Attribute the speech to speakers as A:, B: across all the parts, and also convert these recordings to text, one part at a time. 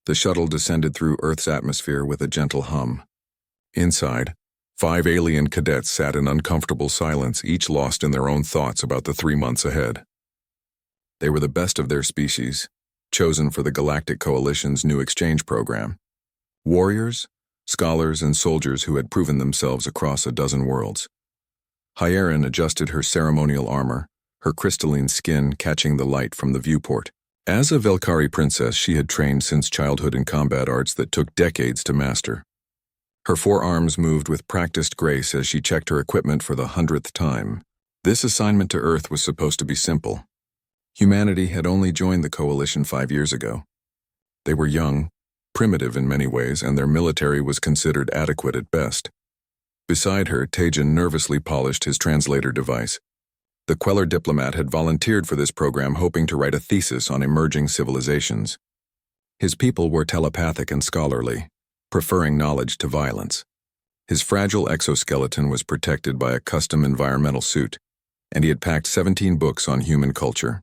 A: The shuttle descended through Earth's atmosphere with a gentle hum. Inside, 5 alien cadets sat in uncomfortable silence, each lost in their own thoughts about the 3 months ahead. They were the best of their species, chosen for the Galactic Coalition's new exchange program. Warriors, scholars, and soldiers who had proven themselves across a dozen worlds. Hyerin adjusted her ceremonial armor, her crystalline skin catching the light from the viewport. As a Velkari princess, she had trained since childhood in combat arts that took decades to master. Her forearms moved with practiced grace as she checked her equipment for the 100th time. This assignment to Earth was supposed to be simple. Humanity had only joined the Coalition 5 years ago. They were young, primitive in many ways, and their military was considered adequate at best. Beside her, Tejan nervously polished his translator device. The Queller diplomat had volunteered for this program, hoping to write a thesis on emerging civilizations. His people were telepathic and scholarly, preferring knowledge to violence. His fragile exoskeleton was protected by a custom environmental suit, and he had packed 17 books on human culture.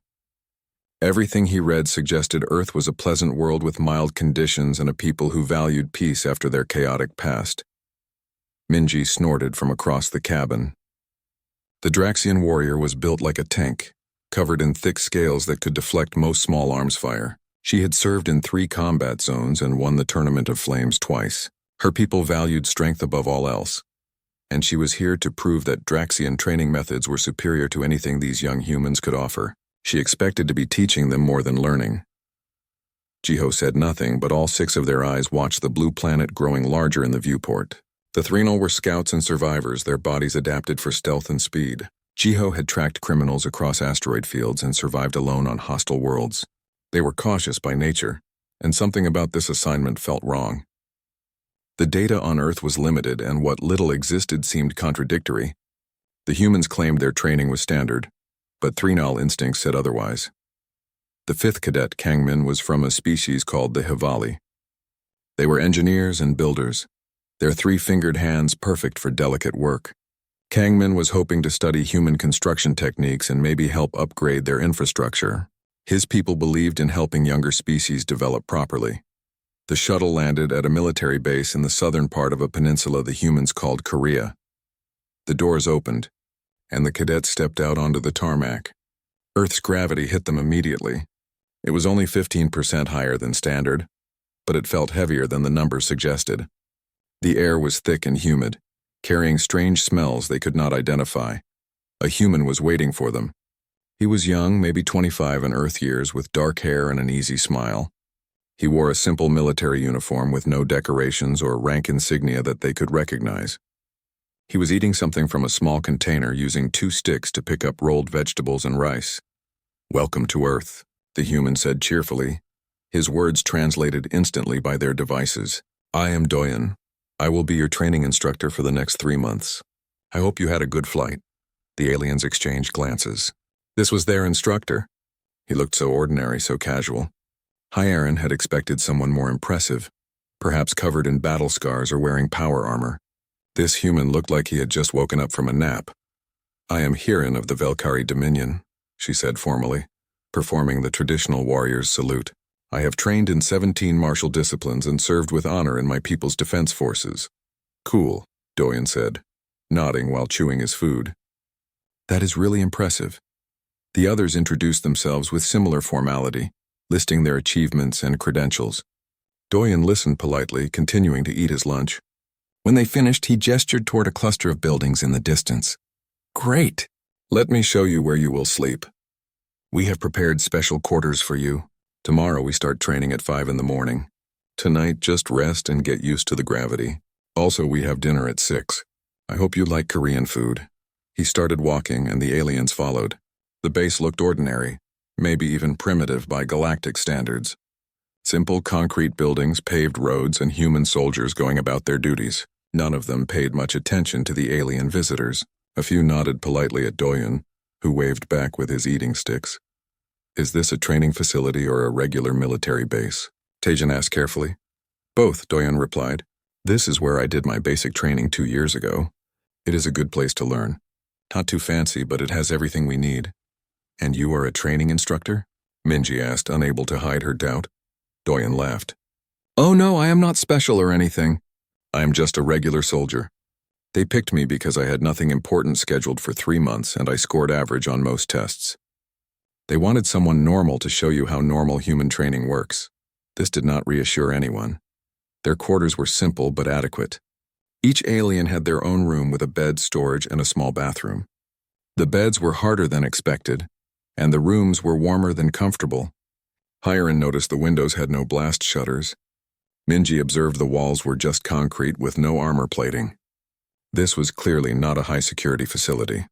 A: Everything he read suggested Earth was a pleasant world with mild conditions and a people who valued peace after their chaotic past. Minji snorted from across the cabin. The Draxian warrior was built like a tank, covered in thick scales that could deflect most small arms fire. She had served in 3 combat zones and won the Tournament of Flames twice. Her people valued strength above all else, and she was here to prove that Draxian training methods were superior to anything these young humans could offer. She expected to be teaching them more than learning. Jiho said nothing, but all 6 of their eyes watched the blue planet growing larger in the viewport. The Threnal were scouts and survivors, their bodies adapted for stealth and speed. Jiho had tracked criminals across asteroid fields and survived alone on hostile worlds. They were cautious by nature, and something about this assignment felt wrong. The data on Earth was limited, and what little existed seemed contradictory. The humans claimed their training was standard, but Threnal instincts said otherwise. The 5th cadet, Kangmin, was from a species called the Hivali. They were engineers and builders, their 3-fingered hands perfect for delicate work. Kangmin was hoping to study human construction techniques and maybe help upgrade their infrastructure. His people believed in helping younger species develop properly. The shuttle landed at a military base in the southern part of a peninsula the humans called Korea. The doors opened, and the cadets stepped out onto the tarmac. Earth's gravity hit them immediately. It was only 15% higher than standard, but it felt heavier than the numbers suggested. The air was thick and humid, carrying strange smells they could not identify. A human was waiting for them. He was young, maybe 25 in Earth years, with dark hair and an easy smile. He wore a simple military uniform with no decorations or rank insignia that they could recognize. He was eating something from a small container, using 2 sticks to pick up rolled vegetables and rice. "Welcome to Earth," the human said cheerfully, his words translated instantly by their devices. "I am Doyen. I will be your training instructor for the next 3 months. I hope you had a good flight." The aliens exchanged glances. This was their instructor. He looked so ordinary, so casual. Hyerin had expected someone more impressive, perhaps covered in battle scars or wearing power armor. This human looked like he had just woken up from a nap. "I am Hyerin of the Velkari Dominion," she said formally, performing the traditional warrior's salute. "I have trained in 17 martial disciplines and served with honor in my people's defense forces." "Cool," Doyen said, nodding while chewing his food. "That is really impressive." The others introduced themselves with similar formality, listing their achievements and credentials. Doyen listened politely, continuing to eat his lunch. When they finished, he gestured toward a cluster of buildings in the distance. "Great! Let me show you where you will sleep. We have prepared special quarters for you. Tomorrow we start training at 5 in the morning. Tonight, just rest and get used to the gravity. Also, we have dinner at 6. I hope you like Korean food." He started walking, and the aliens followed. The base looked ordinary, maybe even primitive by galactic standards. Simple concrete buildings, paved roads, and human soldiers going about their duties. None of them paid much attention to the alien visitors. A few nodded politely at Doyen, who waved back with his eating sticks. "Is this a training facility or a regular military base?" Tejan asked carefully. "Both," Doyen replied. "This is where I did my basic training 2 years ago. It is a good place to learn. Not too fancy, but it has everything we need." "And you are a training instructor?" Minji asked, unable to hide her doubt. Doyen laughed. "Oh no, I am not special or anything. I am just a regular soldier. They picked me because I had nothing important scheduled for 3 months and I scored average on most tests. They wanted someone normal to show you how normal human training works. This did not reassure anyone. Their quarters were simple but adequate. Each alien had their own room with a bed, storage, and a small bathroom. The beds were harder than expected, and the rooms were warmer than comfortable. Hiren noticed the windows had no blast shutters. Minji observed the walls were just concrete with no armor plating. This was clearly not a high-security facility.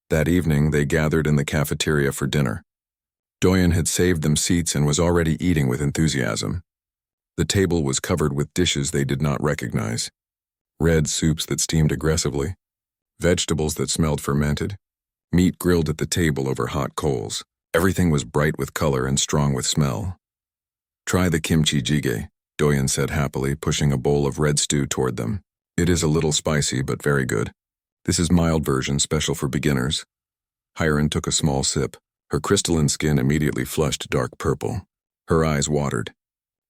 A: That evening, they gathered in the cafeteria for dinner. Doyen had saved them seats and was already eating with enthusiasm. The table was covered with dishes they did not recognize. Red soups that steamed aggressively, vegetables that smelled fermented, meat grilled at the table over hot coals. Everything was bright with color and strong with smell. "Try the kimchi jjigae," Doyen said happily, pushing a bowl of red stew toward them. "It is a little spicy, but very good. This is mild version, special for beginners." Hiren took a small sip. Her crystalline skin immediately flushed dark purple. Her eyes watered.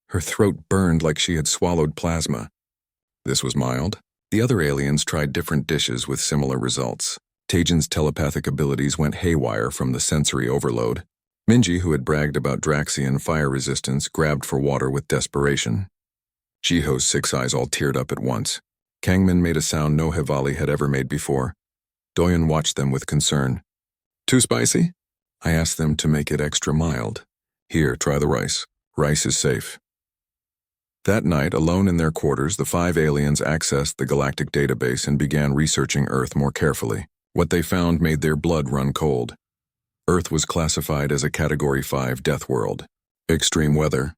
A: Her throat burned like she had swallowed plasma. This was mild. The other aliens tried different dishes with similar results. Tajin's telepathic abilities went haywire from the sensory overload. Minji, who had bragged about Draxian fire resistance, grabbed for water with desperation. Shiho's 6 eyes all teared up at once. Kangmin made a sound no Hevali had ever made before. Doyen watched them with concern. "Too spicy?" "I asked them to make it extra mild. Here, try the rice. Rice is safe." That night, alone in their quarters, the 5 aliens accessed the galactic database and began researching Earth more carefully. What they found made their blood run cold. Earth was classified as a Category 5 death world. Extreme weather,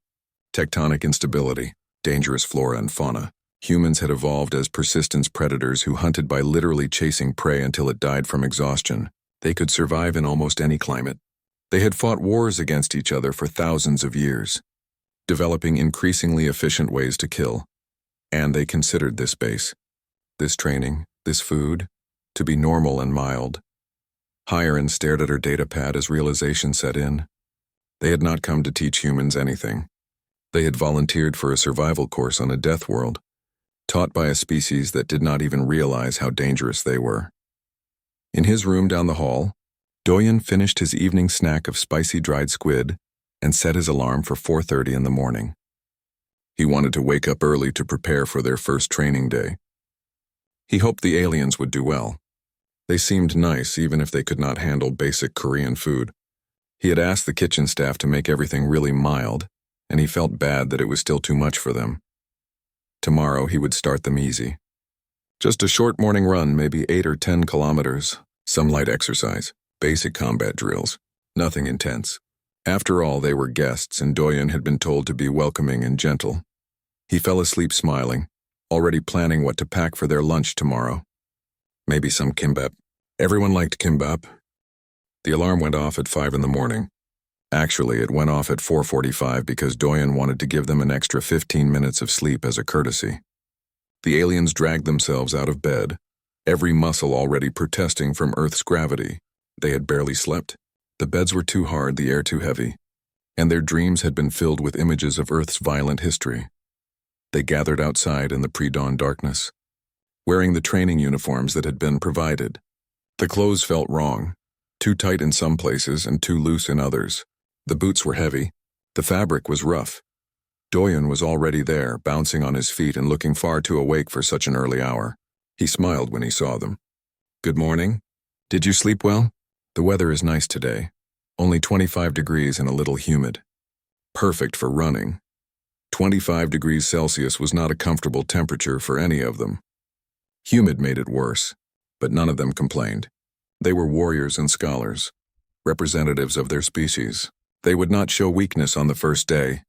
A: tectonic instability, dangerous flora and fauna. Humans had evolved as persistence predators who hunted by literally chasing prey until it died from exhaustion. They could survive in almost any climate. They had fought wars against each other for thousands of years, developing increasingly efficient ways to kill. And they considered this base, this training, this food, to be normal and mild. Hiren stared at her datapad as realization set in. They had not come to teach humans anything. They had volunteered for a survival course on a death world, taught by a species that did not even realize how dangerous they were. In his room down the hall, Doyen finished his evening snack of spicy dried squid and set his alarm for 4:30 in the morning. He wanted to wake up early to prepare for their first training day. He hoped the aliens would do well. They seemed nice even if they could not handle basic Korean food. He had asked the kitchen staff to make everything really mild, and he felt bad that it was still too much for them. Tomorrow he would start them easy. Just a short morning run, maybe 8 or 10 kilometers, some light exercise, basic combat drills, nothing intense. After all, they were guests and Doyen had been told to be welcoming and gentle. He fell asleep smiling, already planning what to pack for their lunch tomorrow. Maybe some kimbap. Everyone liked kimbap. The alarm went off at 5 in the morning. Actually, it went off at 4:45 because Doyen wanted to give them an extra 15 minutes of sleep as a courtesy. The aliens dragged themselves out of bed, every muscle already protesting from Earth's gravity. They had barely slept. The beds were too hard, the air too heavy, and their dreams had been filled with images of Earth's violent history. They gathered outside in the pre-dawn darkness, wearing the training uniforms that had been provided. The clothes felt wrong, too tight in some places and too loose in others. The boots were heavy. The fabric was rough. Doyen was already there, bouncing on his feet and looking far too awake for such an early hour. He smiled when he saw them. "Good morning. Did you sleep well? The weather is nice today. Only 25 degrees and a little humid. Perfect for running." 25 degrees Celsius was not a comfortable temperature for any of them. Humid made it worse, but none of them complained. They were warriors and scholars, representatives of their species. They would not show weakness on the first day.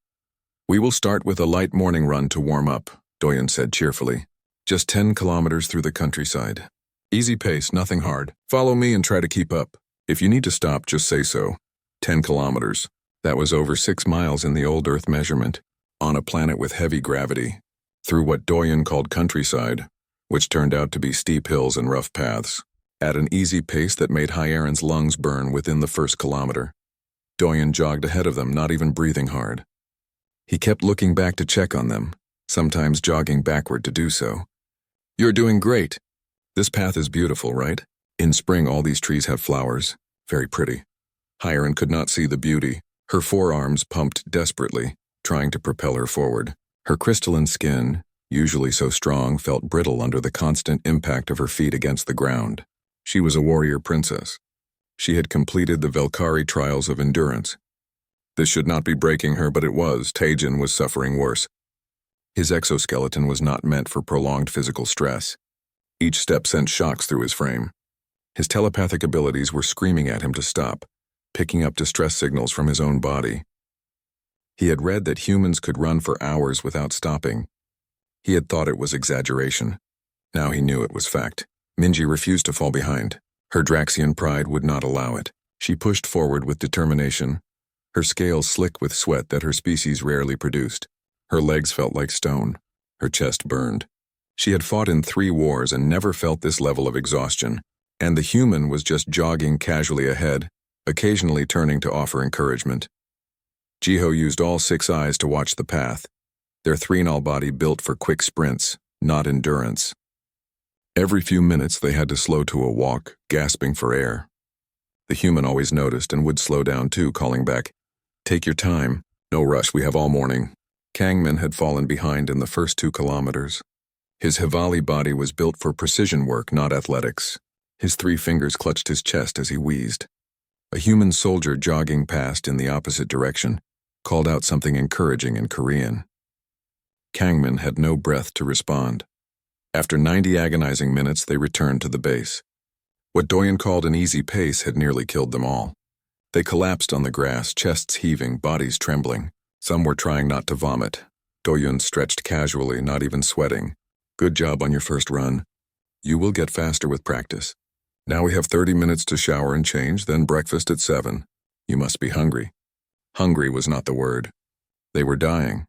A: "We will start with a light morning run to warm up," Doyen said cheerfully. "Just 10 kilometers through the countryside. Easy pace, nothing hard. Follow me and try to keep up. If you need to stop, just say so." 10 kilometers. That was over 6 miles in the old Earth measurement, on a planet with heavy gravity, through what Doyen called countryside, which turned out to be steep hills and rough paths, at an easy pace that made Hiren's lungs burn within the first kilometer. Doyen jogged ahead of them, not even breathing hard. He kept looking back to check on them, sometimes jogging backward to do so. "You're doing great. This path is beautiful, right? In spring all these trees have flowers. Very pretty." Hiren could not see the beauty. Her forearms pumped desperately, trying to propel her forward. Her crystalline skin, usually so strong, felt brittle under the constant impact of her feet against the ground. She was a warrior princess. She had completed the Velkari trials of endurance. This should not be breaking her, but it was. Taejin was suffering worse. His exoskeleton was not meant for prolonged physical stress. Each step sent shocks through his frame. His telepathic abilities were screaming at him to stop, picking up distress signals from his own body. He had read that humans could run for hours without stopping. He had thought it was exaggeration. Now he knew it was fact. Minji refused to fall behind. Her Draxian pride would not allow it. She pushed forward with determination, her scales slick with sweat that her species rarely produced. Her legs felt like stone. Her chest burned. She had fought in 3 wars and never felt this level of exhaustion, and the human was just jogging casually ahead, occasionally turning to offer encouragement. Jiho used all 6 eyes to watch the path, their Threnal body built for quick sprints, not endurance. Every few minutes they had to slow to a walk, gasping for air. The human always noticed and would slow down too, calling back, "Take your time. No rush, we have all morning." Kangmin had fallen behind in the first 2 kilometers. His Hivali body was built for precision work, not athletics. His 3 fingers clutched his chest as he wheezed. A human soldier jogging past in the opposite direction called out something encouraging in Korean. Kangmin had no breath to respond. After 90 agonizing minutes, they returned to the base. What Doyen called an easy pace had nearly killed them all. They collapsed on the grass, chests heaving, bodies trembling. Some were trying not to vomit. Doyen stretched casually, not even sweating. "Good job on your first run. You will get faster with practice. Now we have 30 minutes to shower and change, then breakfast at 7. You must be hungry." Hungry was not the word. They were dying.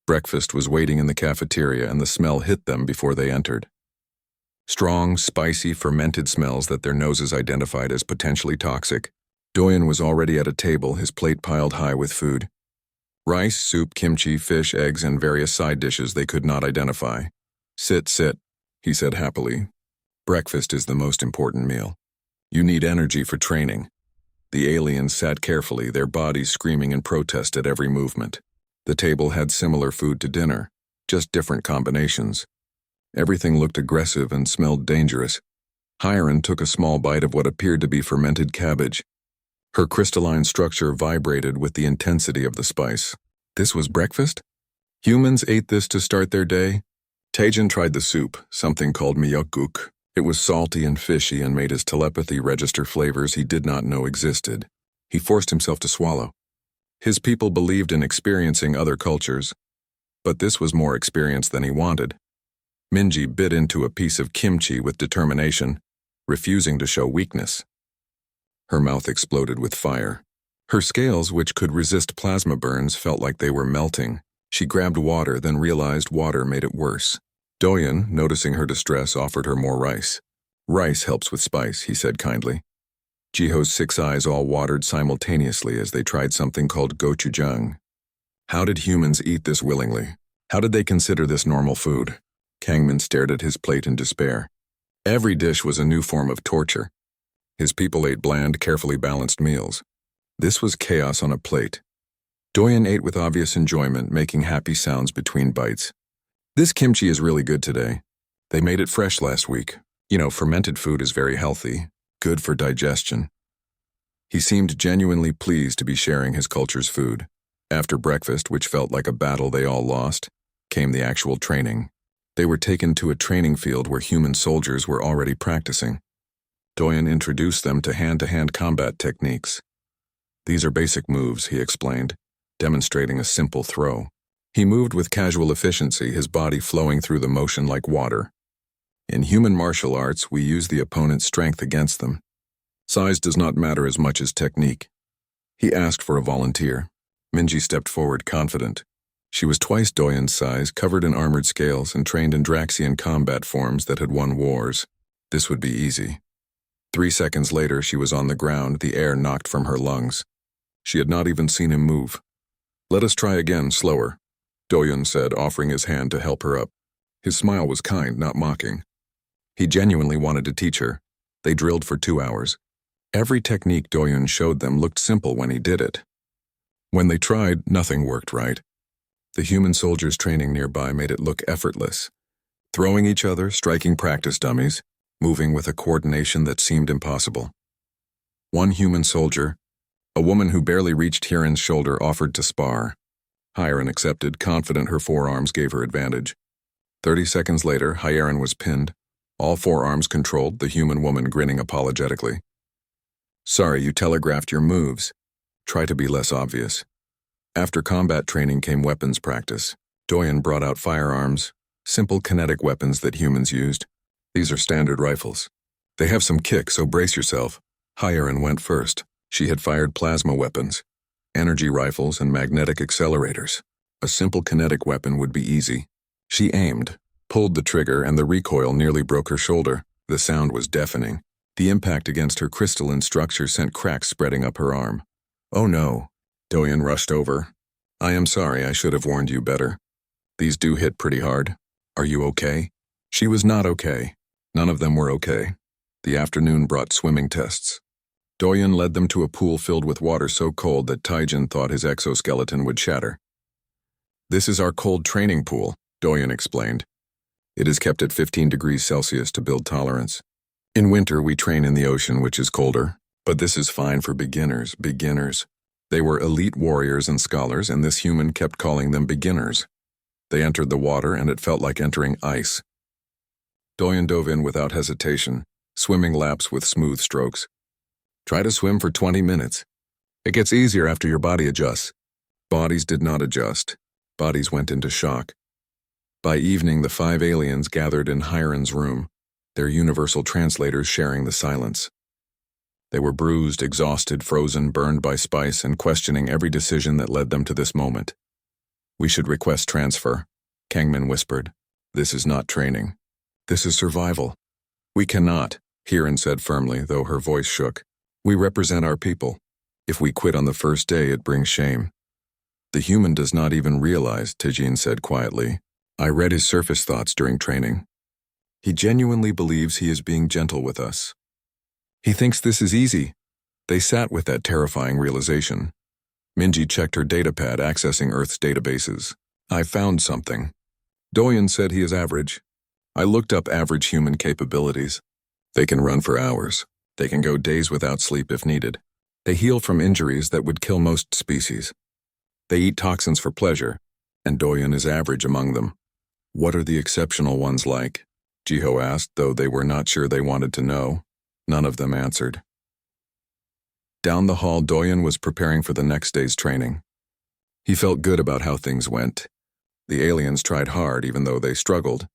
A: Breakfast was waiting in the cafeteria and the smell hit them before they entered. Strong, spicy, fermented smells that their noses identified as potentially toxic. Doyen was already at a table, his plate piled high with food. Rice, soup, kimchi, fish, eggs, and various side dishes they could not identify. "Sit, sit," he said happily. "Breakfast is the most important meal. You need energy for training." The aliens sat carefully, their bodies screaming in protest at every movement. The table had similar food to dinner, just different combinations. Everything looked aggressive and smelled dangerous. Hiren took a small bite of what appeared to be fermented cabbage. Her crystalline structure vibrated with the intensity of the spice. This was breakfast? Humans ate this to start their day? Taejin tried the soup, something called miyokguk. It was salty and fishy and made his telepathy register flavors he did not know existed. He forced himself to swallow. His people believed in experiencing other cultures, but this was more experience than he wanted. Minji bit into a piece of kimchi with determination, refusing to show weakness. Her mouth exploded with fire. Her scales, which could resist plasma burns, felt like they were melting. She grabbed water, then realized water made it worse. Doyen, noticing her distress, offered her more rice. "Rice helps with spice," he said kindly. Jiho's 6 eyes all watered simultaneously as they tried something called gochujang. How did humans eat this willingly? How did they consider this normal food? Kangmin stared at his plate in despair. Every dish was a new form of torture. His people ate bland, carefully balanced meals. This was chaos on a plate. Doyen ate with obvious enjoyment, making happy sounds between bites. "This kimchi is really good today. They made it fresh last week. You know, fermented food is very healthy, good for digestion." He seemed genuinely pleased to be sharing his culture's food. After breakfast, which felt like a battle they all lost, came the actual training. They were taken to a training field where human soldiers were already practicing. Doyen introduced them to hand-to-hand combat techniques. "These are basic moves," he explained, demonstrating a simple throw. He moved with casual efficiency, his body flowing through the motion like water. "In human martial arts, we use the opponent's strength against them. Size does not matter as much as technique." He asked for a volunteer. Minji stepped forward, confident. She was twice Doyen's size, covered in armored scales, and trained in Draxian combat forms that had won wars. This would be easy. 3 seconds later, she was on the ground, the air knocked from her lungs. She had not even seen him move. Let us try again, slower, Doyon said, offering his hand to help her up. His smile was kind, not mocking. He genuinely wanted to teach her. They drilled for 2 hours. Every technique Doyon showed them looked simple when he did it. When they tried, nothing worked right. The human soldiers training nearby made it look effortless. Throwing each other, striking practice dummies, moving with a coordination that seemed impossible. One human soldier, a woman who barely reached Hiren's shoulder, offered to spar. Hiren accepted, confident her forearms gave her advantage. 30 seconds later, Hiren was pinned, all forearms controlled, the human woman grinning apologetically. Sorry, you telegraphed your moves. Try to be less obvious. After combat training came weapons practice. Doyon brought out firearms, simple kinetic weapons that humans used. These are standard rifles. They have some kick, so brace yourself. Hiren went first. She had fired plasma weapons, energy rifles, and magnetic accelerators. A simple kinetic weapon would be easy. She aimed, pulled the trigger, and the recoil nearly broke her shoulder. The sound was deafening. The impact against her crystalline structure sent cracks spreading up her arm. Oh no. Doyon rushed over. I am sorry, I should have warned you better. These do hit pretty hard. Are you okay? She was not okay. None of them were okay. The afternoon brought swimming tests. Doyon led them to a pool filled with water so cold that Taijin thought his exoskeleton would shatter. This is our cold training pool, Doyon explained. It is kept at 15 degrees Celsius to build tolerance. In winter, we train in the ocean, which is colder, but this is fine for beginners. They were elite warriors and scholars, and this human kept calling them beginners. They entered the water, and it felt like entering ice. Doyon dove in without hesitation, swimming laps with smooth strokes. Try to swim for 20 minutes. It gets easier after your body adjusts. Bodies did not adjust. Bodies went into shock. By evening, the 5 aliens gathered in Hiren's room, their universal translators sharing the silence. They were bruised, exhausted, frozen, burned by spice, and questioning every decision that led them to this moment. We should request transfer, Kangman whispered. This is not training. This is survival. We cannot, Hiren said firmly, though her voice shook. We represent our people. If we quit on the first day, it brings shame. The human does not even realize, Taijin said quietly. I read his surface thoughts during training. He genuinely believes he is being gentle with us. He thinks this is easy. They sat with that terrifying realization. Minji checked her datapad, accessing Earth's databases. I found something. Doyon said he is average. I looked up average human capabilities. They can run for hours. They can go days without sleep if needed. They heal from injuries that would kill most species. They eat toxins for pleasure, and Doyon is average among them. What are the exceptional ones like? Jiho asked, though they were not sure they wanted to know. None of them answered. Down the hall, Doyon was preparing for the next day's training. He felt good about how things went. The aliens tried hard, even though they struggled.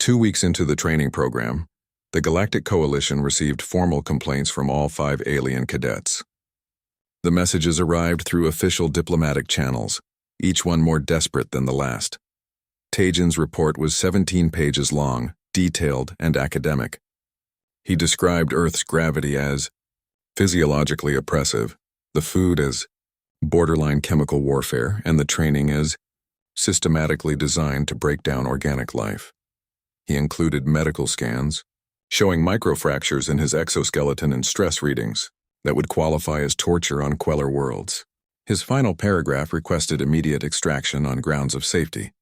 A: 2 weeks into the training program, the Galactic Coalition received formal complaints from all 5 alien cadets. The messages arrived through official diplomatic channels, each one more desperate than the last. Taijin's report was 17 pages long, detailed, and academic. He described Earth's gravity as physiologically oppressive, the food as borderline chemical warfare, and the training as systematically designed to break down organic life. He included medical scans, showing microfractures in his exoskeleton and stress readings that would qualify as torture on Queller worlds. His final paragraph requested immediate extraction on grounds of safety.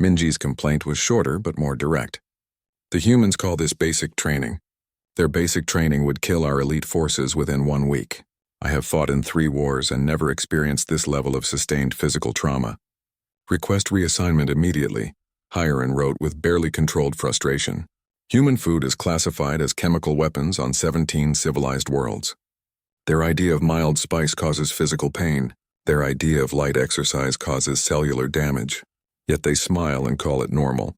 A: Minji's complaint was shorter but more direct. The humans call this basic training. Their basic training would kill our elite forces within 1 week. I have fought in 3 wars and never experienced this level of sustained physical trauma. Request reassignment immediately, Hiren wrote with barely controlled frustration. Human food is classified as chemical weapons on 17 civilized worlds. Their idea of mild spice causes physical pain. Their idea of light exercise causes cellular damage. Yet they smile and call it normal.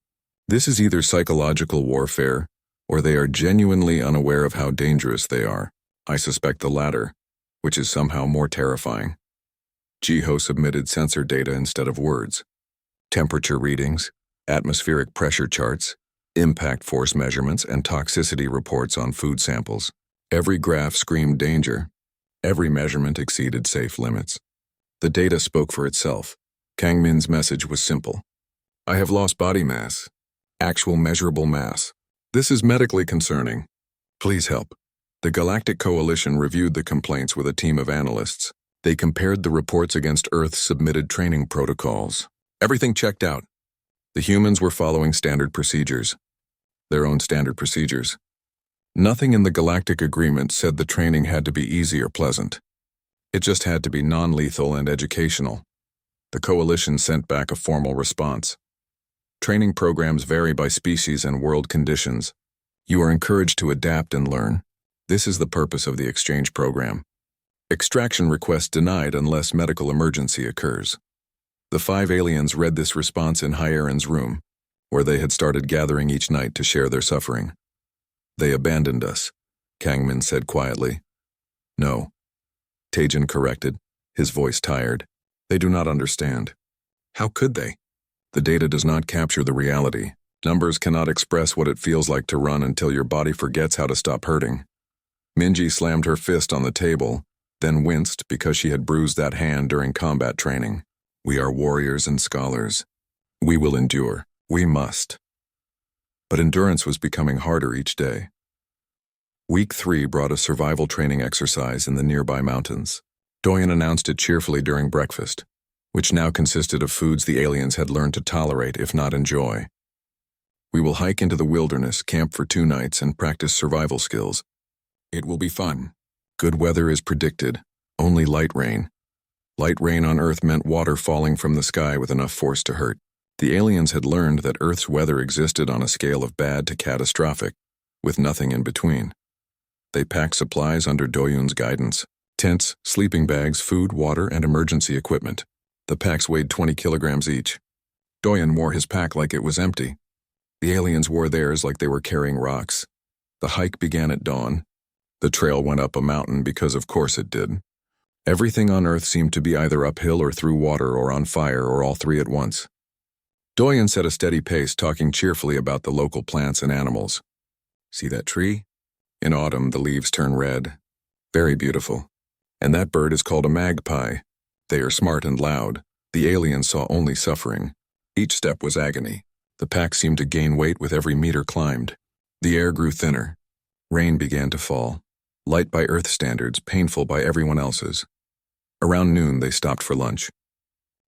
A: This is either psychological warfare, or they are genuinely unaware of how dangerous they are. I suspect the latter, which is somehow more terrifying. Jiho submitted sensor data instead of words. Temperature readings, atmospheric pressure charts, impact force measurements, and toxicity reports on food samples. Every graph screamed danger. Every measurement exceeded safe limits. The data spoke for itself. Kang Min's message was simple. I have lost body mass. Actual measurable mass. This is medically concerning. Please help. The Galactic Coalition reviewed the complaints with a team of analysts. They compared the reports against Earth's submitted training protocols. Everything checked out. The humans were following standard procedures. Their own standard procedures. Nothing in the Galactic Agreement said the training had to be easy or pleasant. It just had to be non-lethal and educational. The Coalition sent back a formal response. Training programs vary by species and world conditions. You are encouraged to adapt and learn. This is the purpose of the exchange program. Extraction request denied unless medical emergency occurs. The 5 aliens read this response in Hyeron's room, where they had started gathering each night to share their suffering. They abandoned us, Kang Min said quietly. No. Taejin corrected, his voice tired. They do not understand. How could they? The data does not capture the reality. Numbers cannot express what it feels like to run until your body forgets how to stop hurting. Minji slammed her fist on the table, then winced because she had bruised that hand during combat training. We are warriors and scholars. We will endure. We must. But endurance was becoming harder each day. Week 3 brought a survival training exercise in the nearby mountains. Doyen announced it cheerfully during breakfast, which now consisted of foods the aliens had learned to tolerate, if not enjoy. We will hike into the wilderness, camp for 2 nights, and practice survival skills. It will be fun. Good weather is predicted, only light rain. Light rain on Earth meant water falling from the sky with enough force to hurt. The aliens had learned that Earth's weather existed on a scale of bad to catastrophic, with nothing in between. They packed supplies under Doyun's guidance. Tents, sleeping bags, food, water, and emergency equipment. The packs weighed 20 kilograms each. Doyen wore his pack like it was empty. The aliens wore theirs like they were carrying rocks. The hike began at dawn. The trail went up a mountain because of course it did. Everything on Earth seemed to be either uphill or through water or on fire or all 3 at once. Doyen set a steady pace, talking cheerfully about the local plants and animals. See that tree? In autumn, the leaves turn red. Very beautiful. And that bird is called a magpie. They are smart and loud. The aliens saw only suffering. Each step was agony. The pack seemed to gain weight with every meter climbed. The air grew thinner. Rain began to fall. Light by Earth standards, painful by everyone else's. Around noon, they stopped for lunch.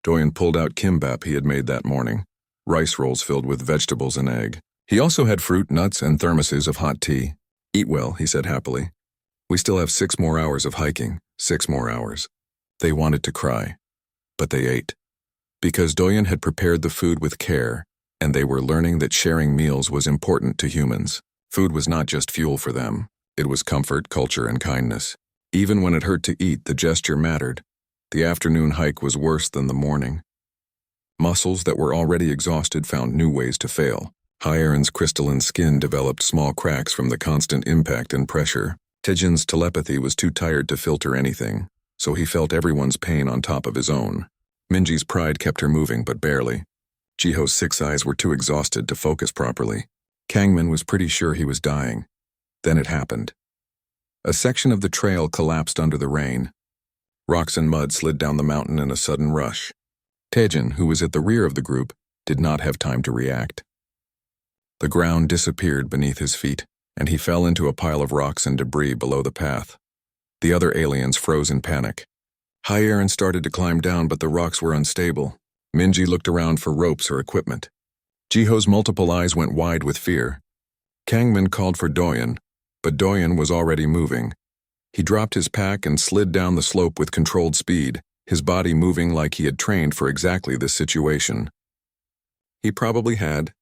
A: Doyen pulled out kimbap he had made that morning, rice rolls filled with vegetables and egg. He also had fruit, nuts, and thermoses of hot tea. Eat well, he said happily. We still have 6 more hours of hiking, 6 more hours. They wanted to cry, but they ate. Because Doyen had prepared the food with care, and they were learning that sharing meals was important to humans. Food was not just fuel for them. It was comfort, culture, and kindness. Even when it hurt to eat, the gesture mattered. The afternoon hike was worse than the morning. Muscles that were already exhausted found new ways to fail. Hyeron's crystalline skin developed small cracks from the constant impact and pressure. Taejin's telepathy was too tired to filter anything, so he felt everyone's pain on top of his own. Minji's pride kept her moving, but barely. Jiho's 6 eyes were too exhausted to focus properly. Kang Min was pretty sure he was dying. Then it happened. A section of the trail collapsed under the rain. Rocks and mud slid down the mountain in a sudden rush. Taejin, who was at the rear of the group, did not have time to react. The ground disappeared beneath his feet, and he fell into a pile of rocks and debris below the path. The other aliens froze in panic. Hyeron started to climb down, but the rocks were unstable. Minji looked around for ropes or equipment. Jiho's multiple eyes went wide with fear. Kang Min called for Doyen, but Doyen was already moving. He dropped his pack and slid down the slope with controlled speed, his body moving like he had trained for exactly this situation. He probably had.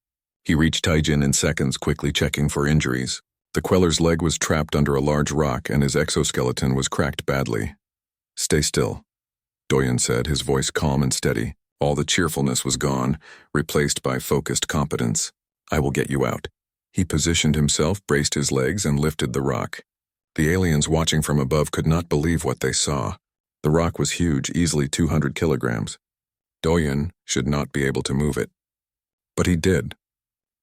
A: He reached Taejin in seconds, quickly checking for injuries. The queller's leg was trapped under a large rock and his exoskeleton was cracked badly. Stay still, Doyen said, his voice calm and steady. All the cheerfulness was gone, replaced by focused competence. I will get you out. He positioned himself, braced his legs, and lifted the rock. The aliens watching from above could not believe what they saw. The rock was huge, easily 200 kilograms. Doyen should not be able to move it. But he did.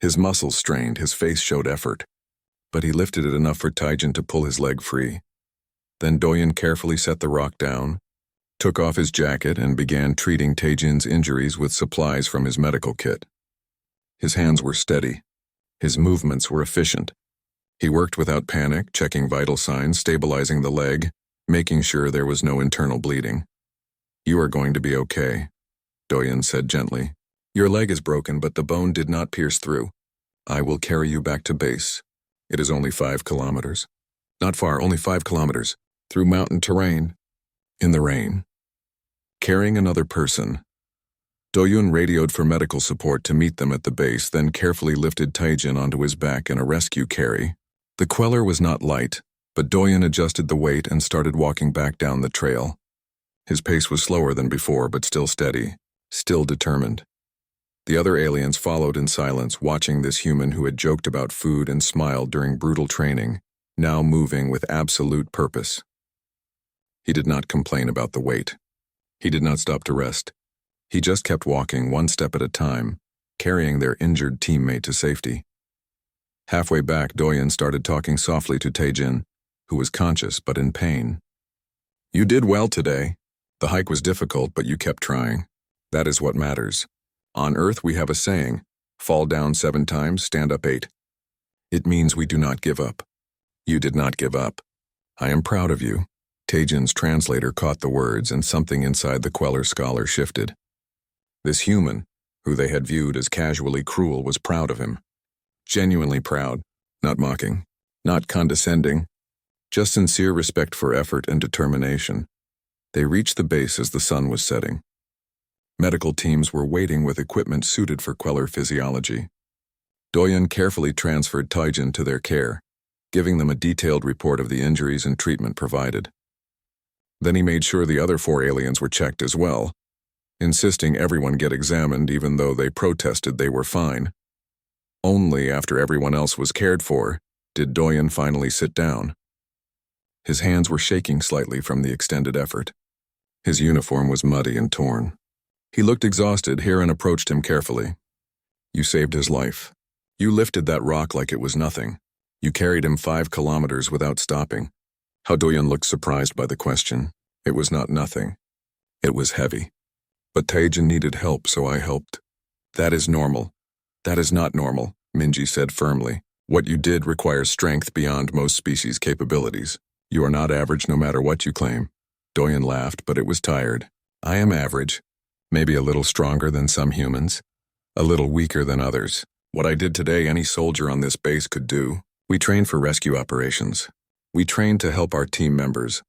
A: His muscles strained, his face showed effort. But he lifted it enough for Taejin to pull his leg free. Then Doyen carefully set the rock down, took off his jacket and began treating Taejin's injuries with supplies from his medical kit. His hands were steady. His movements were efficient. He worked without panic, checking vital signs, stabilizing the leg, making sure there was no internal bleeding. "You are going to be okay," Doyen said gently. "Your leg is broken, but the bone did not pierce through. I will carry you back to base. It is only 5 kilometers. Not far, only 5 kilometers. Through mountain terrain. In the rain." Carrying another person, Doyun radioed for medical support to meet them at the base, then carefully lifted Taejin onto his back in a rescue carry. The queller was not light, but Doyen adjusted the weight and started walking back down the trail. His pace was slower than before, but still steady, still determined. The other aliens followed in silence, watching this human who had joked about food and smiled during brutal training, now moving with absolute purpose. He did not complain about the weight. He did not stop to rest. He just kept walking one step at a time, carrying their injured teammate to safety. Halfway back, Doyen started talking softly to Taejin, who was conscious but in pain. "You did well today. The hike was difficult, but you kept trying. That is what matters. On Earth we have a saying, fall down 7 times, stand up 8. It means we do not give up. You did not give up. I am proud of you." Taejin's translator caught the words, and something inside the Queller scholar shifted. This human, who they had viewed as casually cruel, was proud of him. Genuinely proud, not mocking, not condescending, just sincere respect for effort and determination. They reached the base as the sun was setting. Medical teams were waiting with equipment suited for Queller physiology. Doyen carefully transferred Taejin to their care, giving them a detailed report of the injuries and treatment provided. Then he made sure the other 4 aliens were checked as well, insisting everyone get examined even though they protested they were fine. Only after everyone else was cared for did Doyen finally sit down. His hands were shaking slightly from the extended effort. His uniform was muddy and torn. He looked exhausted. Heron approached him carefully. "You saved his life. You lifted that rock like it was nothing. You carried him 5 kilometers without stopping." How Doyen looked surprised by the question. It was not nothing. It was heavy. "But Taejin needed help, so I helped." "That is normal." "That is not normal," Minji said firmly. "What you did requires strength beyond most species' capabilities. You are not average no matter what you claim." Doyen laughed, but it was tired. "I am average. Maybe a little stronger than some humans. A little weaker than others. What I did today any soldier on this base could do. We trained for rescue operations. We trained to help our team members.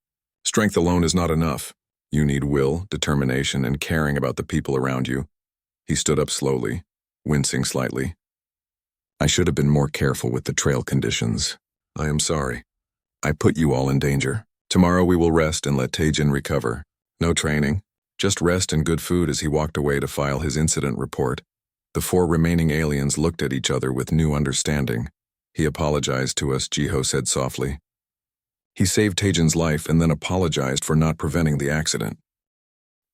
A: Strength alone is not enough. You need will, determination, and caring about the people around you." He stood up slowly, wincing slightly. "I should have been more careful with the trail conditions. I am sorry. I put you all in danger. Tomorrow we will rest and let Taejin recover. No training, just rest and good food." As he walked away to file his incident report, the 4 remaining aliens looked at each other with new understanding. "He apologized to us," Jiho said softly. "He saved Taejin's life and then apologized for not preventing the accident."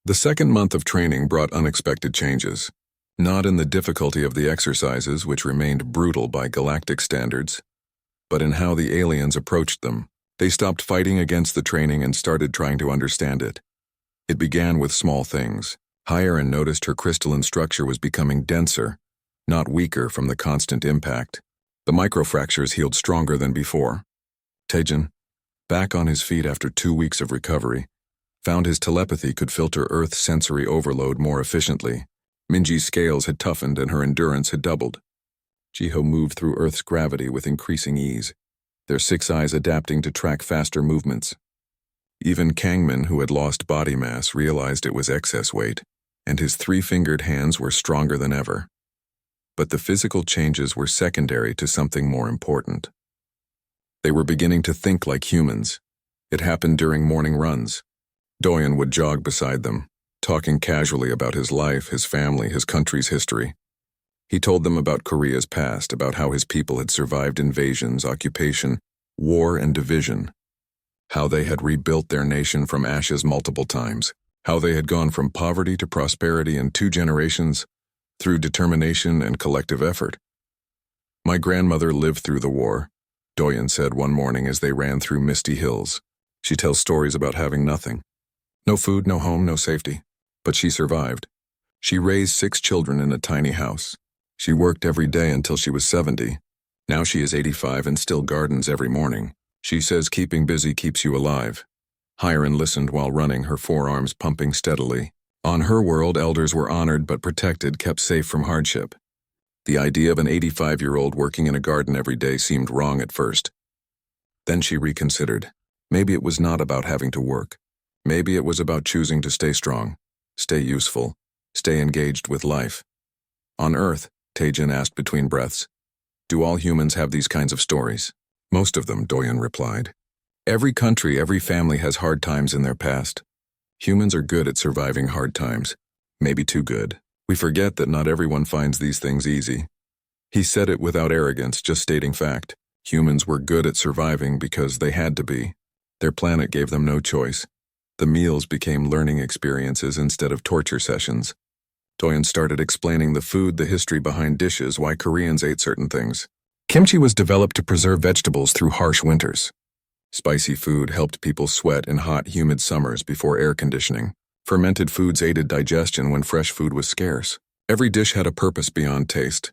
A: The second month of training brought unexpected changes. Not in the difficulty of the exercises, which remained brutal by galactic standards, but in how the aliens approached them. They stopped fighting against the training and started trying to understand it. It began with small things. Hiren noticed her crystalline structure was becoming denser, not weaker from the constant impact. The microfractures healed stronger than before. Taejin, back on his feet after 2 weeks of recovery, found his telepathy could filter Earth's sensory overload more efficiently. Minji's scales had toughened and her endurance had doubled. Jiho moved through Earth's gravity with increasing ease, their 6 eyes adapting to track faster movements. Even Kangmin, who had lost body mass, realized it was excess weight, and his 3-fingered hands were stronger than ever. But the physical changes were secondary to something more important. They were beginning to think like humans. It happened during morning runs. Doyen would jog beside them, talking casually about his life, his family, his country's history. He told them about Korea's past, about how his people had survived invasions, occupation, war, and division. How they had rebuilt their nation from ashes multiple times. How they had gone from poverty to prosperity in 2 generations through determination and collective effort. "My grandmother lived through the war," Doyen said one morning as they ran through misty hills. "She tells stories about having nothing. No food, no home, no safety. But she survived. She raised 6 children in a tiny house. She worked every day until she was 70. Now she is 85 and still gardens every morning. She says keeping busy keeps you alive. Hiren listened while running, her forearms pumping steadily. On her world, elders were honored but protected, kept safe from hardship. The idea of an 85-year-old working in a garden every day seemed wrong at first. Then she reconsidered. Maybe it was not about having to work. Maybe it was about choosing to stay strong, stay useful, stay engaged with life. On Earth, Taejin asked between breaths, do all humans have these kinds of stories? Most of them, Doyen replied. Every country, every family has hard times in their past. Humans are good at surviving hard times, maybe too good. We forget that not everyone finds these things easy. He said it without arrogance, just stating fact. Humans were good at surviving because they had to be. Their planet gave them no choice. The meals became learning experiences instead of torture sessions. Doyen started explaining the food, the history behind dishes, why Koreans ate certain things. Kimchi was developed to preserve vegetables through harsh winters. Spicy food helped people sweat in hot, humid summers before air conditioning. Fermented foods aided digestion when fresh food was scarce. Every dish had a purpose beyond taste.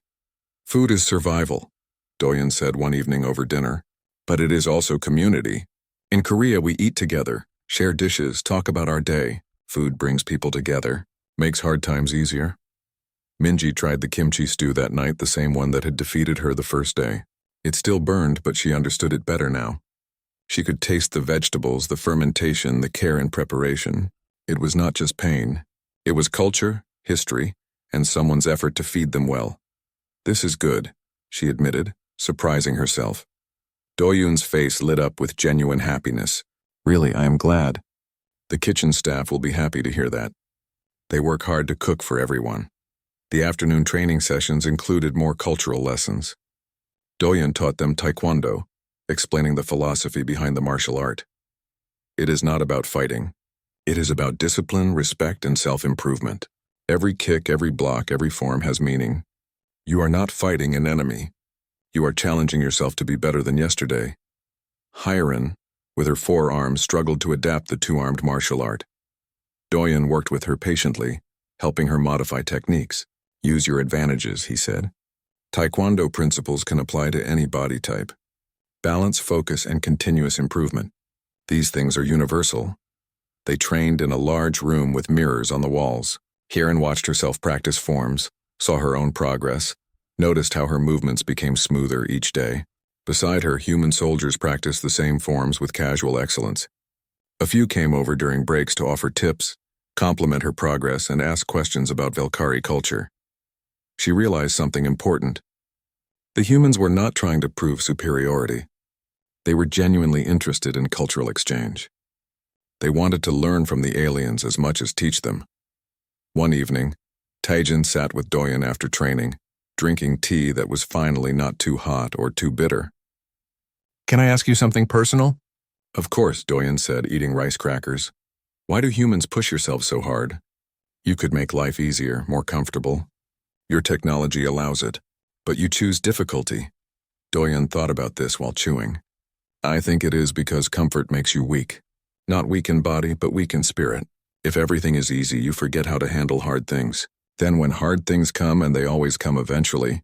A: Food is survival, Doyen said one evening over dinner. But it is also community. In Korea, we eat together, share dishes, talk about our day. Food brings people together, makes hard times easier. Minji tried the kimchi stew that night, the same one that had defeated her the first day. It still burned, but she understood it better now. She could taste the vegetables, the fermentation, the care in preparation. It was not just pain. It was culture, history, and someone's effort to feed them well. This is good, she admitted, surprising herself. Doyun's face lit up with genuine happiness. Really, I am glad. The kitchen staff will be happy to hear that. They work hard to cook for everyone. The afternoon training sessions included more cultural lessons. Doyen taught them Taekwondo, explaining the philosophy behind the martial art. It is not about fighting. It is about discipline, respect, and self-improvement. Every kick, every block, every form has meaning. You are not fighting an enemy. You are challenging yourself to be better than yesterday. Hiren, with her forearms, struggled to adapt the two-armed martial art. Doyen worked with her patiently, helping her modify techniques. Use your advantages, he said. Taekwondo principles can apply to any body type. Balance, focus, and continuous improvement. These things are universal. They trained in a large room with mirrors on the walls. Hiren watched herself practice forms, saw her own progress, noticed how her movements became smoother each day. Beside her, human soldiers practiced the same forms with casual excellence. A few came over during breaks to offer tips, compliment her progress, and ask questions about Valkyrie culture. She realized something important. The humans were not trying to prove superiority. They were genuinely interested in cultural exchange. They wanted to learn from the aliens as much as teach them. One evening, Taejin sat with Doyen after training, drinking tea that was finally not too hot or too bitter. Can I ask you something personal? Of course, Doyen said, eating rice crackers. Why do humans push yourselves so hard? You could make life easier, more comfortable. Your technology allows it, but you choose difficulty. Doyen thought about this while chewing. I think it is because comfort makes you weak. Not weak in body, but weak in spirit. If everything is easy, you forget how to handle hard things. Then when hard things come, and they always come eventually,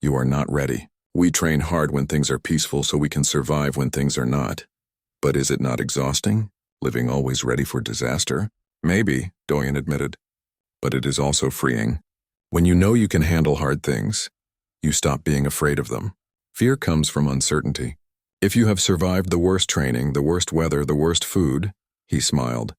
A: you are not ready. We train hard when things are peaceful so we can survive when things are not. But is it not exhausting, living always ready for disaster? Maybe, Doyen admitted. But it is also freeing. When you know you can handle hard things, you stop being afraid of them. Fear comes from uncertainty. If you have survived the worst training, the worst weather, the worst food, he smiled,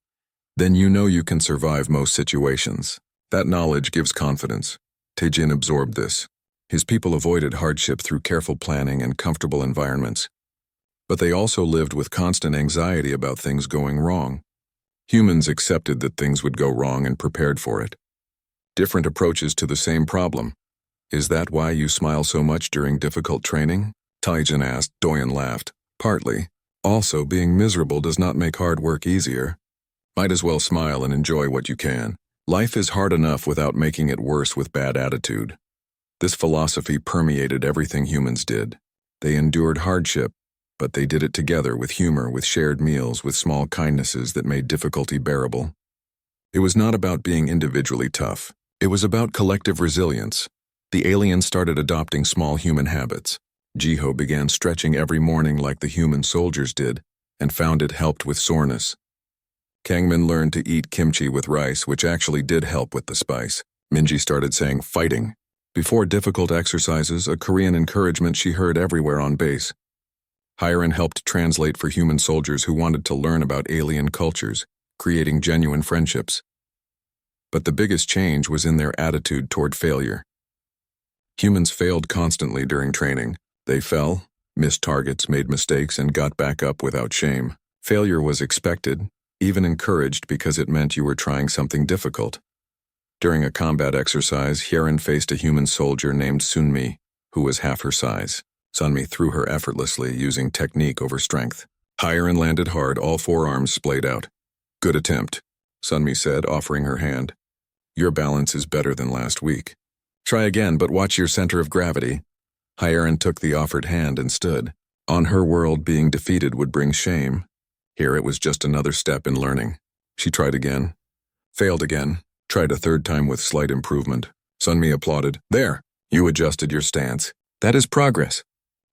A: then you know you can survive most situations. That knowledge gives confidence. Taejin absorbed this. His people avoided hardship through careful planning and comfortable environments. But they also lived with constant anxiety about things going wrong. Humans accepted that things would go wrong and prepared for it. Different approaches to the same problem. Is that why you smile so much during difficult training? Taejin asked. Doyen laughed. Partly. Also, being miserable does not make hard work easier. Might as well smile and enjoy what you can. Life is hard enough without making it worse with bad attitude. This philosophy permeated everything humans did. They endured hardship, But they did it together with humor, with shared meals, with small kindnesses that made difficulty bearable. It was not about being individually tough. It was about collective resilience. The aliens started adopting small human habits. Jiho began stretching every morning like the human soldiers did, and found it helped with soreness. Kangmin learned to eat kimchi with rice, which actually did help with the spice. Minji started saying fighting. Before difficult exercises, a Korean encouragement she heard everywhere on base. Hiren helped translate for human soldiers who wanted to learn about alien cultures, creating genuine friendships. But the biggest change was in their attitude toward failure. Humans failed constantly during training. They fell, missed targets, made mistakes, and got back up without shame. Failure was expected, even encouraged, because it meant you were trying something difficult. During a combat exercise, Hiren faced a human soldier named Sunmi, who was half her size. Sunmi threw her effortlessly, using technique over strength. Hiren landed hard, all four arms splayed out. "Good attempt," Sunmi said, offering her hand. "Your balance is better than last week. Try again, but watch your center of gravity." Hiren took the offered hand and stood. On her world, being defeated would bring shame. Here it was just another step in learning. She tried again. Failed again. Tried a third time with slight improvement. Sunmi applauded. "There, you adjusted your stance. That is progress."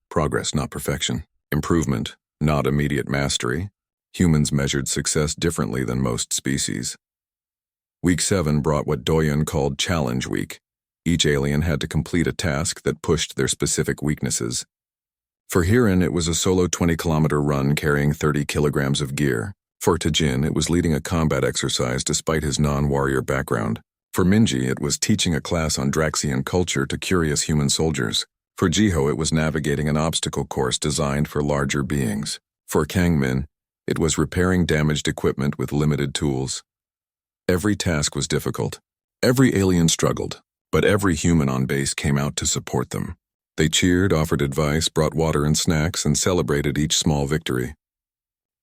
A: Progress, not perfection. Improvement, not immediate mastery. Humans measured success differently than most species. Week 7 brought what Doyun called Challenge Week. Each alien had to complete a task that pushed their specific weaknesses. For Hiren, it was a solo 20-kilometer run carrying 30 kilograms of gear. For Tajin, it was leading a combat exercise despite his non-warrior background. For Minji, it was teaching a class on Draxian culture to curious human soldiers. For Jiho, it was navigating an obstacle course designed for larger beings. For Kangmin, it was repairing damaged equipment with limited tools. Every task was difficult. Every alien struggled, but every human on base came out to support them. They cheered, offered advice, brought water and snacks, and celebrated each small victory.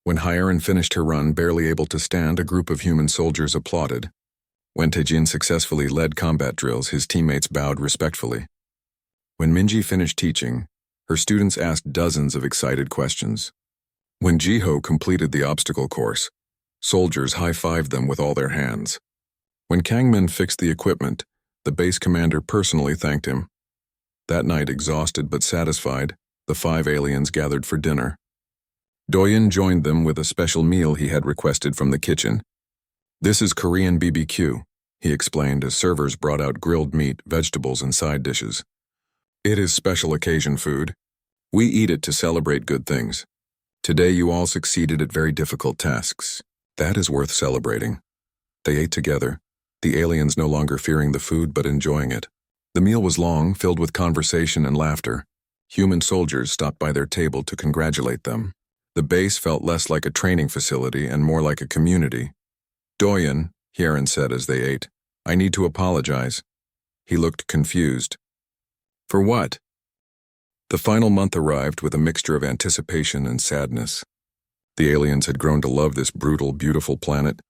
A: When Hiren finished her run, barely able to stand, a group of human soldiers applauded. When Taejin successfully led combat drills, his teammates bowed respectfully. When Minji finished teaching, her students asked dozens of excited questions. When Jiho completed the obstacle course, soldiers high-fived them with all their hands. When Kangmin fixed the equipment, the base commander personally thanked him. That night, exhausted but satisfied, the 5 aliens gathered for dinner. Doyun joined them with a special meal he had requested from the kitchen. "This is Korean BBQ," he explained as servers brought out grilled meat, vegetables, and side dishes. "It is special occasion food. We eat it to celebrate good things. Today you all succeeded at very difficult tasks. That is worth celebrating." They ate together, the aliens no longer fearing the food but enjoying it. The meal was long, filled with conversation and laughter. Human soldiers stopped by their table to congratulate them. The base felt less like a training facility and more like a community. "Doyun," Hiren said as they ate, "I need to apologize." He looked confused. "For what?" The final month arrived with a mixture of anticipation and sadness. The aliens had grown to love this brutal, beautiful planet,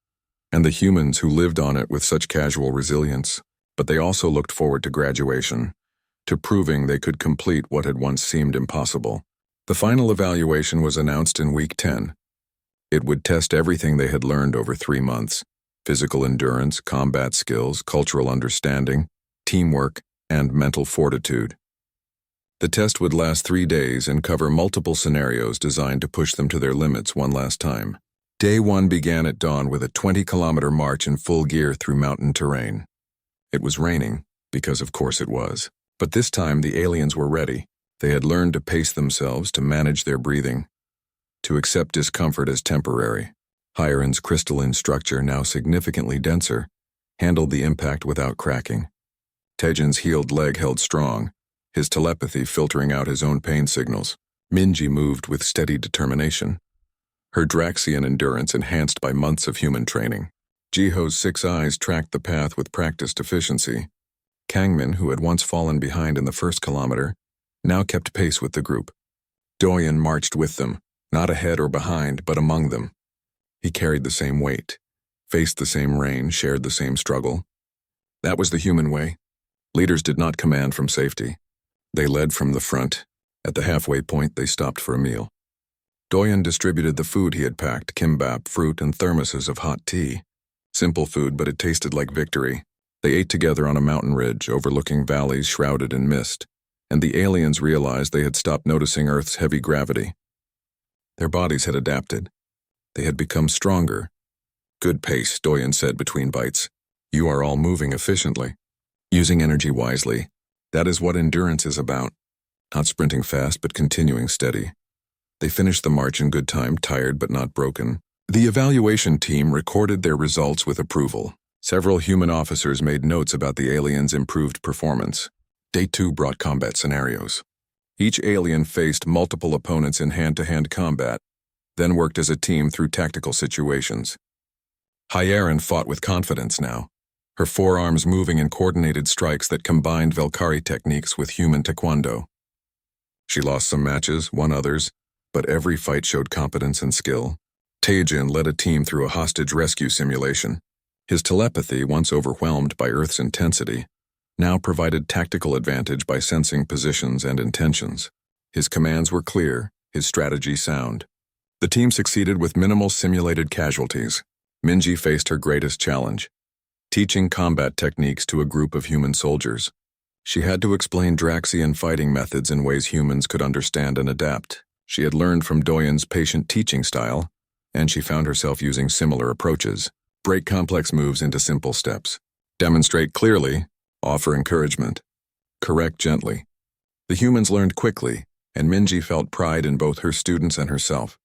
A: and the humans who lived on it with such casual resilience. But they also looked forward to graduation, to proving they could complete what had once seemed impossible. The final evaluation was announced in week 10. It would test everything they had learned over 3 months: physical endurance, combat skills, cultural understanding, teamwork, and mental fortitude. The test would last 3 days and cover multiple scenarios designed to push them to their limits one last time. Day 1 began at dawn with a 20-kilometer march in full gear through mountain terrain. It was raining, because of course it was. But this time the aliens were ready. They had learned to pace themselves, to manage their breathing, to accept discomfort as temporary. Hiren's crystalline structure, now significantly denser, handled the impact without cracking. Taejin's healed leg held strong, his telepathy filtering out his own pain signals. Minji moved with steady determination, her Draxian endurance enhanced by months of human training. Jiho's 6 eyes tracked the path with practiced efficiency. Kangmin, who had once fallen behind in the first kilometer, now kept pace with the group. Doyun marched with them, not ahead or behind, but among them. He carried the same weight, faced the same rain, shared the same struggle. That was the human way. Leaders did not command from safety. They led from the front. At the halfway point, they stopped for a meal. Doyen distributed the food he had packed: kimbap, fruit, and thermoses of hot tea. Simple food, but it tasted like victory. They ate together on a mountain ridge overlooking valleys shrouded in mist, and the aliens realized they had stopped noticing Earth's heavy gravity. Their bodies had adapted. They had become stronger. "Good pace," Doyen said between bites. "You are all moving efficiently, using energy wisely. That is what endurance is about. Not sprinting fast, but continuing steady." They finished the march in good time, tired but not broken. The evaluation team recorded their results with approval. Several human officers made notes about the aliens' improved performance. Day 2 brought combat scenarios. Each alien faced multiple opponents in hand-to-hand combat, then worked as a team through tactical situations. Hyarin fought with confidence now, her forearms moving in coordinated strikes that combined Valkyrie techniques with human taekwondo. She lost some matches, won others, but every fight showed competence and skill. Taejin led a team through a hostage rescue simulation. His telepathy, once overwhelmed by Earth's intensity, now provided tactical advantage by sensing positions and intentions. His commands were clear, his strategy sound. The team succeeded with minimal simulated casualties. Minji faced her greatest challenge: teaching combat techniques to a group of human soldiers. She had to explain Draxian fighting methods in ways humans could understand and adapt. She had learned from Doyen's patient teaching style, and she found herself using similar approaches. Break complex moves into simple steps. Demonstrate clearly, offer encouragement. Correct gently. The humans learned quickly, and Minji felt pride in both her students and herself.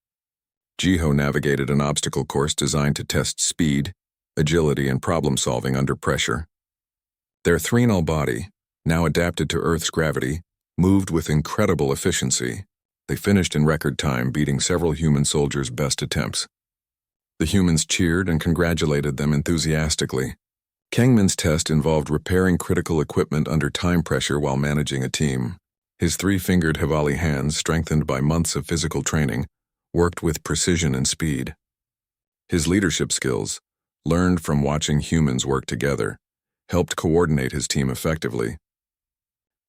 A: Jiho navigated an obstacle course designed to test speed, agility, and problem-solving under pressure. Their threnal body, now adapted to Earth's gravity, moved with incredible efficiency. They finished in record time, beating several human soldiers' best attempts. The humans cheered and congratulated them enthusiastically. Kangman's test involved repairing critical equipment under time pressure while managing a team. His three-fingered Hevali hands, strengthened by months of physical training, worked with precision and speed. His leadership skills, learned from watching humans work together, helped coordinate his team effectively.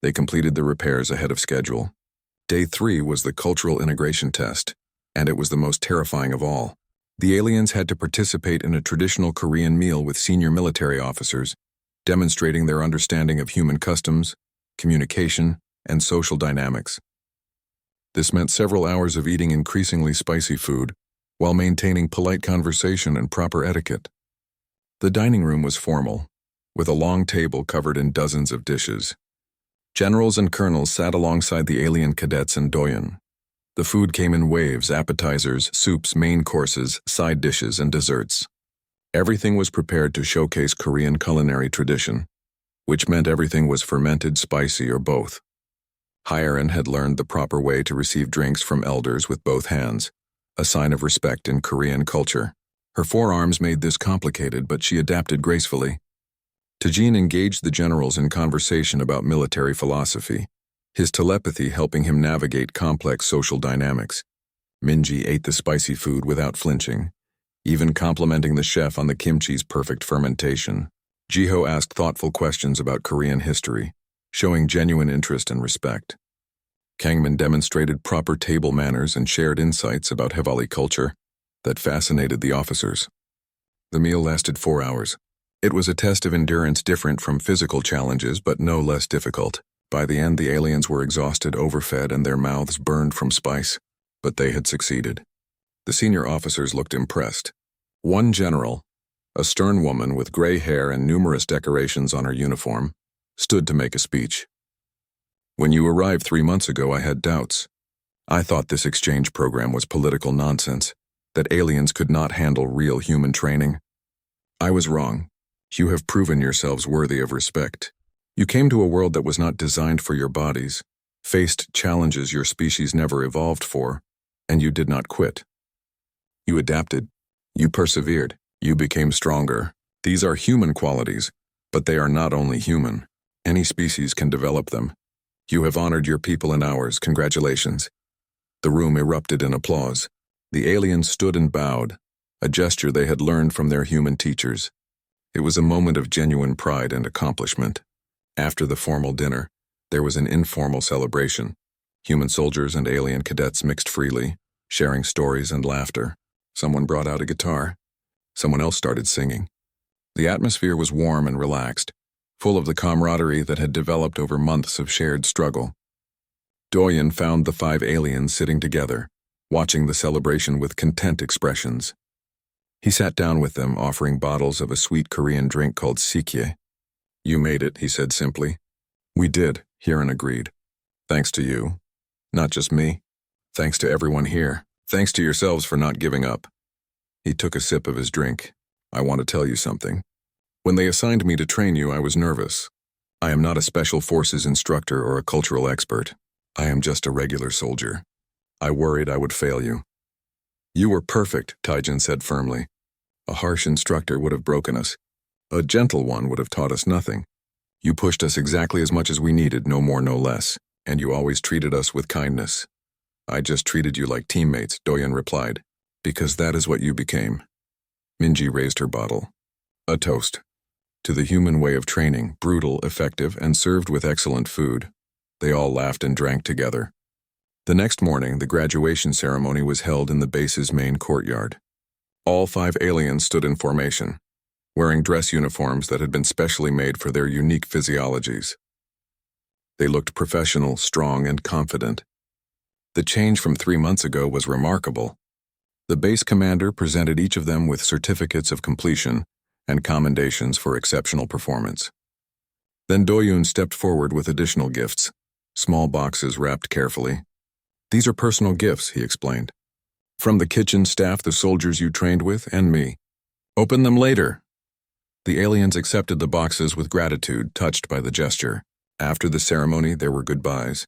A: They completed the repairs ahead of schedule. Day 3 was the cultural integration test, and it was the most terrifying of all. The aliens had to participate in a traditional Korean meal with senior military officers, demonstrating their understanding of human customs, communication, and social dynamics. This meant several hours of eating increasingly spicy food, while maintaining polite conversation and proper etiquette. The dining room was formal, with a long table covered in dozens of dishes. Generals and colonels sat alongside the alien cadets and Doyen. The food came in waves: appetizers, soups, main courses, side dishes, and desserts. Everything was prepared to showcase Korean culinary tradition, which meant everything was fermented, spicy, or both. Hyarin had learned the proper way to receive drinks from elders with both hands, a sign of respect in Korean culture. Her forearms made this complicated, but she adapted gracefully. Taejin engaged the generals in conversation about military philosophy, his telepathy helping him navigate complex social dynamics. Minji ate the spicy food without flinching, even complimenting the chef on the kimchi's perfect fermentation. Jiho asked thoughtful questions about Korean history, showing genuine interest and respect. Kangman demonstrated proper table manners and shared insights about Hevali culture that fascinated the officers. The meal lasted 4 hours. It was a test of endurance different from physical challenges, but no less difficult. By the end, the aliens were exhausted, overfed, and their mouths burned from spice, but they had succeeded. The senior officers looked impressed. One general, a stern woman with gray hair and numerous decorations on her uniform, stood to make a speech. "When you arrived 3 months ago, I had doubts. I thought this exchange program was political nonsense, that aliens could not handle real human training. I was wrong. You have proven yourselves worthy of respect. You came to a world that was not designed for your bodies, faced challenges your species never evolved for, and you did not quit. You adapted. You persevered. You became stronger. These are human qualities, but they are not only human. Any species can develop them. You have honored your people and ours. Congratulations." The room erupted in applause. The aliens stood and bowed, a gesture they had learned from their human teachers. It was a moment of genuine pride and accomplishment. After the formal dinner, there was an informal celebration. Human soldiers and alien cadets mixed freely, sharing stories and laughter. Someone brought out a guitar. Someone else started singing. The atmosphere was warm and relaxed, full of the camaraderie that had developed over months of shared struggle. Doyen found the 5 aliens sitting together, watching the celebration with content expressions. He sat down with them, offering bottles of a sweet Korean drink called sikye. "You made it," he said simply. "We did," Hiran agreed. "Thanks to you. Not just me. Thanks to everyone here. Thanks to yourselves for not giving up." He took a sip of his drink. "I want to tell you something. When they assigned me to train you, I was nervous. I am not a special forces instructor or a cultural expert. I am just a regular soldier. I worried I would fail you." "You were perfect," Taijin said firmly. "A harsh instructor would have broken us. A gentle one would have taught us nothing. You pushed us exactly as much as we needed, no more, no less, and you always treated us with kindness." "I just treated you like teammates," Doyen replied, "because that is what you became." Minji raised her bottle. "A toast. To the human way of training, brutal, effective, and served with excellent food." They all laughed and drank together. The next morning, the graduation ceremony was held in the base's main courtyard. All 5 aliens stood in formation, wearing dress uniforms that had been specially made for their unique physiologies. They looked professional, strong, and confident. The change from 3 months ago was remarkable. The base commander presented each of them with certificates of completion and commendations for exceptional performance. Then Doyun stepped forward with additional gifts, small boxes wrapped carefully. "These are personal gifts," he explained. "From the kitchen staff, the soldiers you trained with, and me. Open them later." The aliens accepted the boxes with gratitude, touched by the gesture. After the ceremony, there were goodbyes.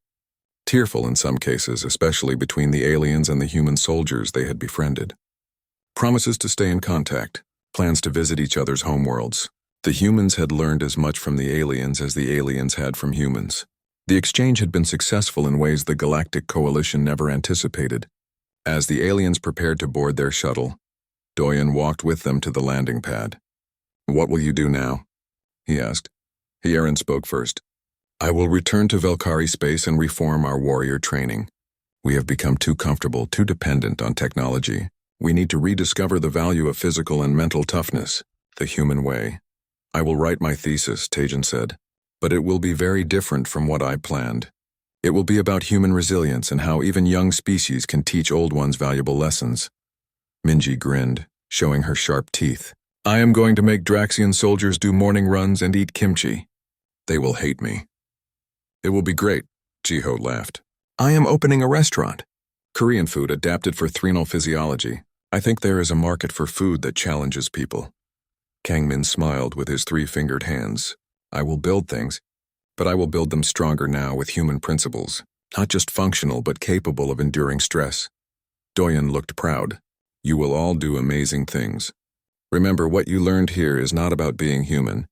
A: Tearful in some cases, especially between the aliens and the human soldiers they had befriended. Promises to stay in contact, plans to visit each other's homeworlds. The humans had learned as much from the aliens as the aliens had from humans. The exchange had been successful in ways the Galactic Coalition never anticipated. As the aliens prepared to board their shuttle, Doyen walked with them to the landing pad. "What will you do now?" he asked. Hiran spoke first. "I will return to Velkari space and reform our warrior training. We have become too comfortable, too dependent on technology. We need to rediscover the value of physical and mental toughness, the human way." "I will write my thesis," Taijin said, "but it will be very different from what I planned. It will be about human resilience and how even young species can teach old ones valuable lessons." Minji grinned, showing her sharp teeth. "I am going to make Draxian soldiers do morning runs and eat kimchi. They will hate me." "It will be great," Jiho laughed. "I am opening a restaurant. Korean food adapted for threnal physiology. I think there is a market for food that challenges people." Kangmin smiled with his 3-fingered hands. "I will build things, but I will build them stronger now with human principles, not just functional but capable of enduring stress." Doyen looked proud. "You will all do amazing things. Remember, what you learned here is not about being human.